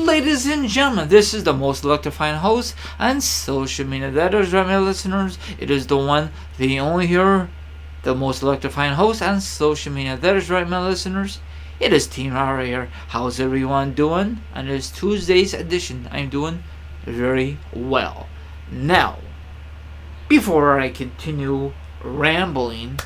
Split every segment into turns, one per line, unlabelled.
ladies and gentlemen, this is the most electrifying host on social media. That is right, my listeners. It is the one, the only here, the most electrifying host on social media. That is right, my listeners. It is Team Hara here. How's everyone doing? On this Tuesday's edition, I'm doing very well. Now, before I continue rambling,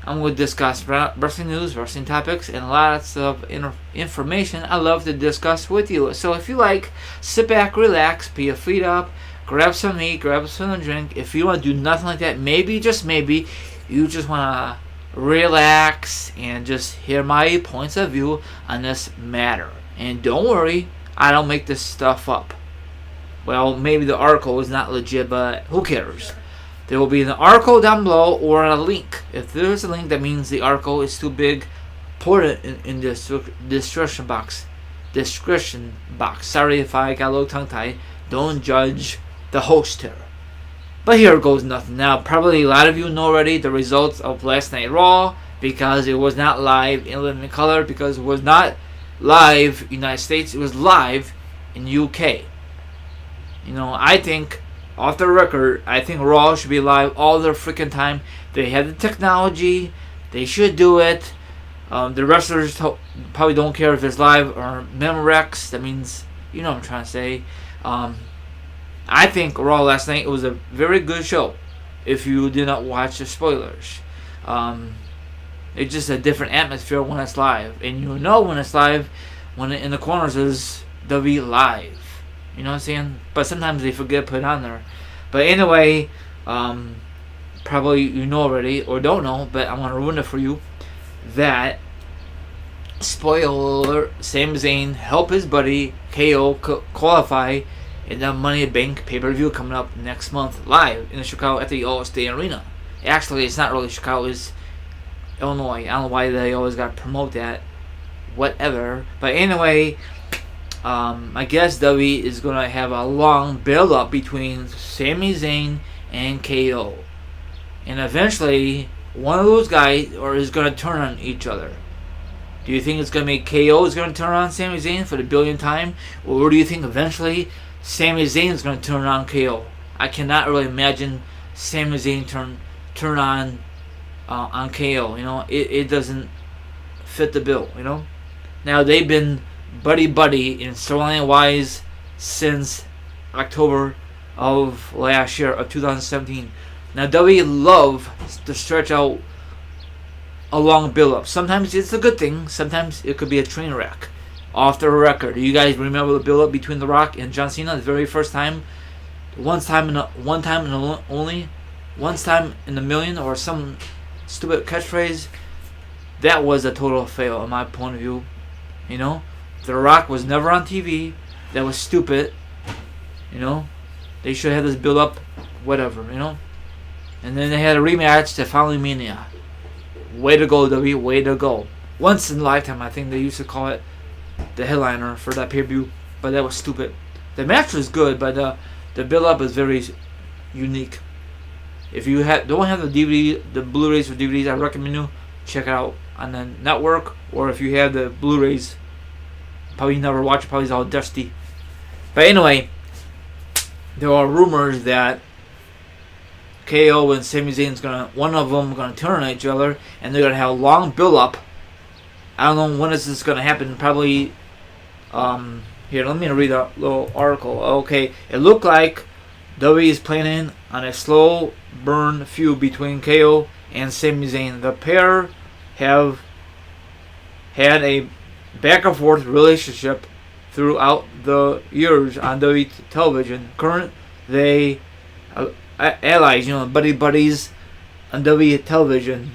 I'm going to discuss wrestling news, wrestling topics, and lots of information I love to discuss with you. So if you like, sit back, relax, put your feet up, grab some meat, grab some drink. If you want to do nothing like that, maybe, just maybe, you just want to relax and just hear my points of view on this matter. And don't worry, I don't make this stuff up. Well, maybe the article is not legit, but who cares? There will be an article down below or a link. If there's a link, that means the article is too big. Put it in the description box. Sorry if I got a little tongue-tied. Don't judge the host here. But here goes nothing. Now, probably a lot of you know already the results of last night Raw, because it was not live in living color, because it was not live United States. It was live in UK. You know, I think, off the record, I think Raw should be live all the freaking time. They have the technology. They should do it. The wrestlers probably don't care if it's live or Memorex. That means, you know what I'm trying to say. I think Raw last night, it was a very good show. If you did not watch the spoilers. It's just a different atmosphere when it's live. And you know when it's live, when in the corners is WWE Live. You know what I'm saying? But sometimes they forget to put it on there. But anyway, probably you know already, or don't know, but I want to ruin it for you, that, spoiler, Sami Zayn helped his buddy KO qualify in the Money in the Bank pay-per-view coming up next month, live in Chicago at the All-State Arena. Actually, it's not really Chicago, it's Illinois. I don't know why they always got to promote that. Whatever. But anyway, I guess WWE is going to have a long build-up between Sami Zayn and KO. And eventually, one of those guys is going to turn on each other. Do you think it's going to be KO is going to turn on Sami Zayn for the billionth time? Or do you think eventually Sami Zayn is going to turn on KO? I cannot really imagine Sami Zayn turn on KO. You know, it doesn't fit the bill, you know. Now, they've been buddy in storyline wise since October of last year, of 2017. Now, WWE love to stretch out a long build up. Sometimes it's a good thing, sometimes it could be a train wreck. Off the record, do you guys remember the build up between The Rock and John Cena the very first time? Once time in a million, or some stupid catchphrase? That was a total fail in my point of view. You know, The Rock was never on TV. That was stupid. You know, they should have this build up, whatever, you know. And then they had a rematch to following Mania. Way to go, WWE, way to go. Once in a lifetime, I think they used to call it the headliner for that pay-per-view, but that was stupid. The match was good, but the build up is very unique. If you don't have the DVD, the Blu-rays or DVDs, I recommend you check it out on the network, or if you have the Blu-rays, probably never watch it, probably it's all dusty. But anyway, there are rumors that KO and Sami Zayn one of them gonna turn on each other, and they're gonna have a long build-up. I don't know when is this gonna happen. Probably, here, let me read a little article. Okay, it looked like WWE is planning on a slow burn feud between KO and Sami Zayn. The pair have had a back and forth relationship throughout the years on WWE television. Current, they allies, you know, buddies on WWE television.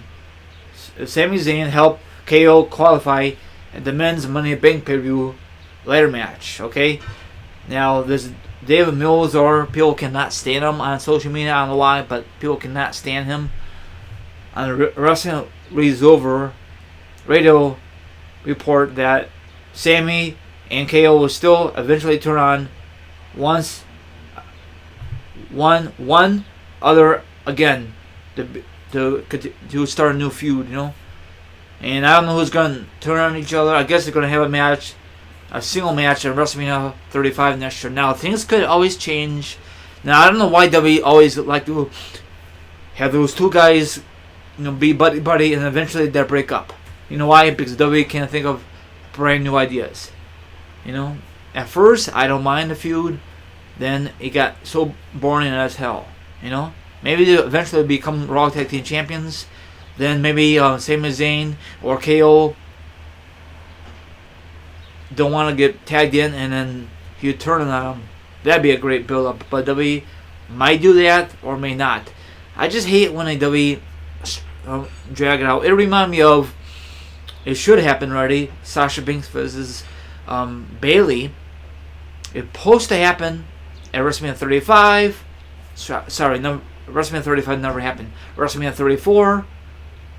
Sami Zayn helped KO qualify at the men's Money in the Bank pay-per-view ladder match. Okay, now there's David Mills, or people cannot stand him on social media. I don't know why, but people cannot stand him. On the Wrestling Resolver radio report that Sami and KO will still eventually turn on once one other again to start a new feud, you know. And I don't know who's going to turn on each other. I guess they're going to have a match a single match at WrestleMania 35 next year. Now, things could always change. Now, I don't know why WWE always like to have those two guys, be buddy, and eventually they break up. You know why? Because WWE can't think of brand new ideas. At first, I don't mind the feud. Then it got so boring as hell. Maybe they eventually become Raw Tag Team Champions. Then maybe Sami Zayn or KO don't want to get tagged in, and then you turn on them. That'd be a great build-up. But WWE might do that or may not. I just hate when a WWE drag it out. It reminds me of, it should happen already, Sasha Banks versus Bayley. It's supposed to happen at WrestleMania 35. Sorry, no, WrestleMania 35 never happened. WrestleMania 34.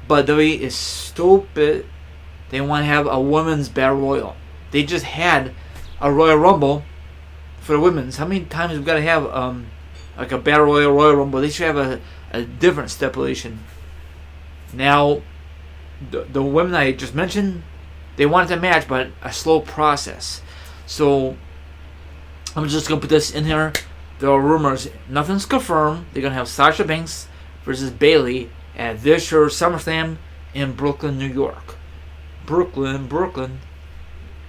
But WWE is stupid. They want to have a women's battle royal. They just had a Royal Rumble for the women's. How many times we've got to have like a battle Royal Rumble? They should have a different stipulation. Now, the women I just mentioned, they wanted to match, but a slow process. So I'm just gonna put this in here. There are rumors. Nothing's confirmed. They're gonna have Sasha Banks versus Bayley at this year's SummerSlam in Brooklyn, New York. Brooklyn.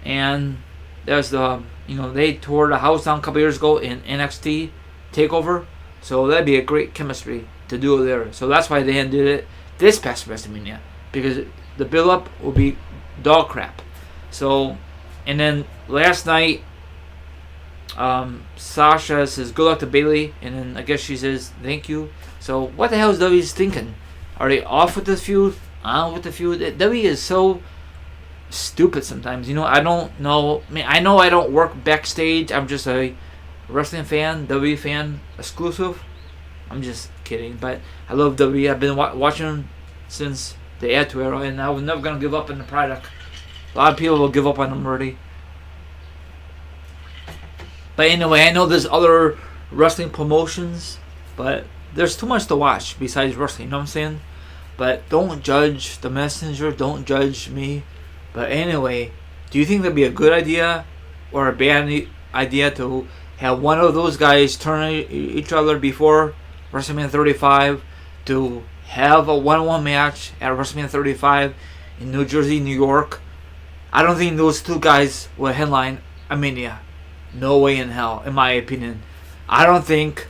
And there's they tore the house down a couple years ago in NXT TakeOver. So that'd be a great chemistry to do it there. So that's why they did it this past WrestleMania. Because the build-up will be dog crap. So, and then last night, Sasha says good luck to Bayley. And then I guess she says thank you. So what the hell is WWE thinking? Are they off with this feud? On with the feud? WWE is so stupid sometimes. I don't know. I know I don't work backstage. I'm just a wrestling fan, WWE fan exclusive. I'm just kidding. But I love WWE. I've been watching them since the Attitude Era, and I was never going to give up on the product. A lot of people will give up on them already. But anyway, I know there's other wrestling promotions, but there's too much to watch besides wrestling, you know what I'm saying? But don't judge the messenger, don't judge me. But anyway, do you think that'd be a good idea or a bad idea to have one of those guys turn each other before WrestleMania 35 to have a one-on-one match at WrestleMania 35 in New Jersey, New York? I don't think those two guys will headline a Mania. No way in hell, in my opinion. I don't think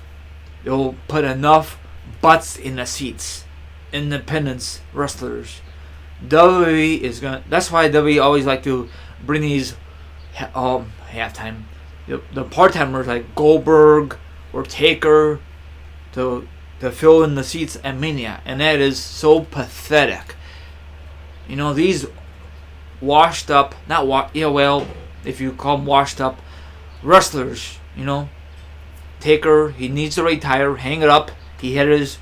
they'll put enough butts in the seats. Independence wrestlers. WWE is gonna. That's why WWE always like to bring these halftime, the part-timers like Goldberg or Taker to fill in the seats at Mania, and that is so pathetic. These washed up, if you call them washed up wrestlers, Taker, he needs to retire, hang it up. He had his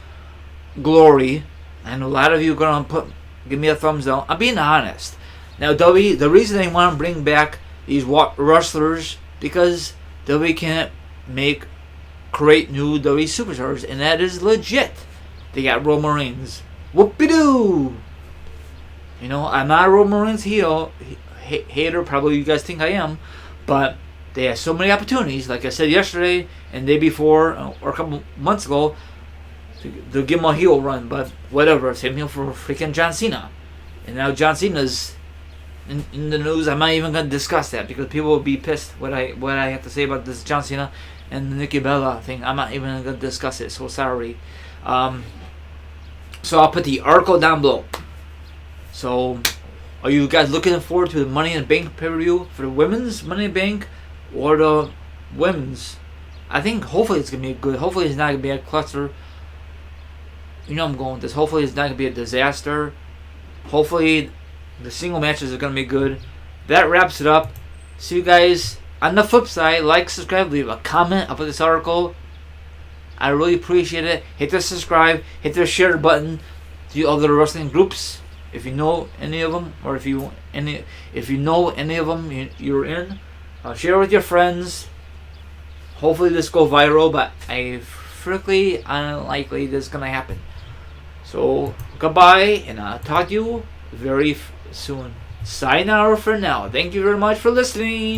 glory, and a lot of you are gonna give me a thumbs down. I'm being honest. Now, WWE, the reason they want to bring back these wrestlers because WWE can't create new WWE superstars, and that is legit. They got Roman Reigns. Whoopie-doo! I'm not a Roman Reigns hater. Probably you guys think I am, but they have so many opportunities. Like I said yesterday and the day before, or a couple months ago, to give him a heel run. But whatever. Same heel for freaking John Cena. And now John Cena's in the news. I'm not even going to discuss that because people will be pissed what I have to say about this John Cena and the Nikki Bella thing. I'm not even going to discuss it. So sorry. So I'll put the article down below. So, are you guys looking forward to the Money in the Bank pay-per-view for the women's Money in the Bank or the women's? I think hopefully it's going to be good. Hopefully it's not going to be a cluster. I'm going with this. Hopefully it's not going to be a disaster. Hopefully the single matches are going to be good. That wraps it up. See you guys on the flip side. Like, subscribe, leave a comment about this article. I really appreciate it. Hit the subscribe, hit the share button to other wrestling groups. If you know any of them, or if you know any of them you're in, share with your friends. Hopefully this go viral, but I frankly unlikely this is gonna happen. So goodbye, and I'll talk to you very soon. Sayonara for now. Thank you very much for listening.